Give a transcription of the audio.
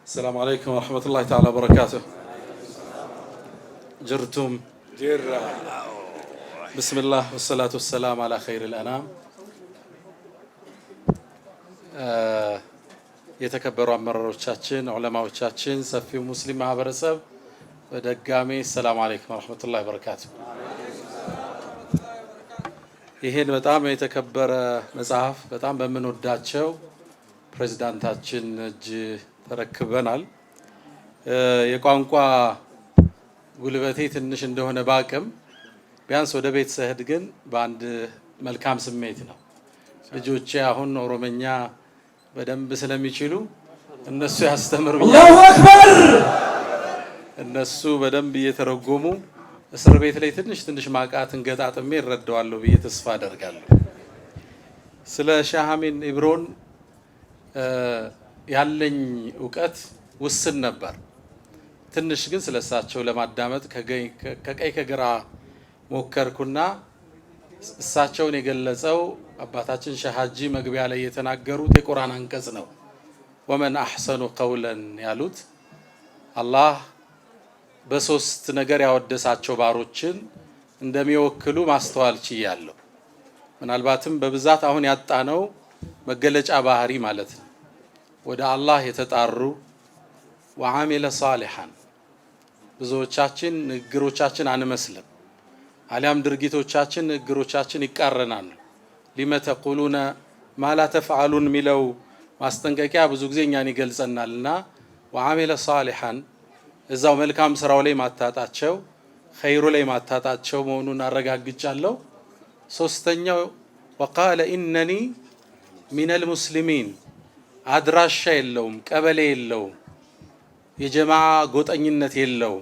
السلام عليكم ورحمة الله تعالى وبركاته. جرتم جرة. بسم الله والصلاة والسلام على خير الأنام. የተከበሩ አመራሮቻችን ዑለማዎቻችን ሰፊው ሙስሊም ማህበረሰብ በድጋሚ ሰላም አለይኩም ወራህመቱላሂ ወበረካቱ። ይሄን በጣም የተከበረ መጽሐፍ በጣም በምንወዳቸው ፕሬዝዳንታችን እጅ ተረክበናል። የቋንቋ ጉልበቴ ትንሽ እንደሆነ ባቅም ቢያንስ ወደ ቤት ስሄድ ግን በአንድ መልካም ስሜት ነው። ልጆቼ አሁን ኦሮምኛ በደንብ ስለሚችሉ እነሱ ያስተምሩኛል። አላሁ አክበር። እነሱ በደንብ እየተረጎሙ እስር ቤት ላይ ትንሽ ማቃትን ገጣጥሜ እረዳዋለሁ ብዬ ተስፋ አደርጋለሁ። ስለ ሼህ አሚን ኢብሮን ያለኝ ዕውቀት ውስን ነበር። ትንሽ ግን ስለሳቸው ለማዳመጥ ከቀይ ከግራ ሞከርኩና እሳቸውን የገለጸው አባታችን ሼህ ሀጂ መግቢያ ላይ የተናገሩት የቁርአን አንቀጽ ነው። ወመን አሕሰኑ ቀውለን ያሉት አላህ በሶስት ነገር ያወደሳቸው ባሮችን እንደሚወክሉ ማስተዋል ችያለሁ። ምናልባትም በብዛት አሁን ያጣነው መገለጫ ባህሪ ማለት ነው። ወደ አላህ የተጣሩ ወዓሚለ ሷሊሐን ብዙዎቻችን ንግግሮቻችን አንመስልም፣ አሊያም ድርጊቶቻችን ንግግሮቻችን ይቃረናሉ። ሊመ ተቁሉነ ማላ ተፍዓሉን የሚለው ማስጠንቀቂያ ብዙ ጊዜ እኛን ይገልጸናልና ወዓሚለ ሷሊሐን እዛው መልካም ስራው ላይ ማታጣቸው ኸይሩ ላይ ማታጣቸው መሆኑን አረጋግጫለሁ። ሶስተኛው ወቃለ ኢነኒ ሚነል ሙስሊሚን አድራሻ የለውም፣ ቀበሌ የለውም፣ የጀማዓ ጎጠኝነት የለውም።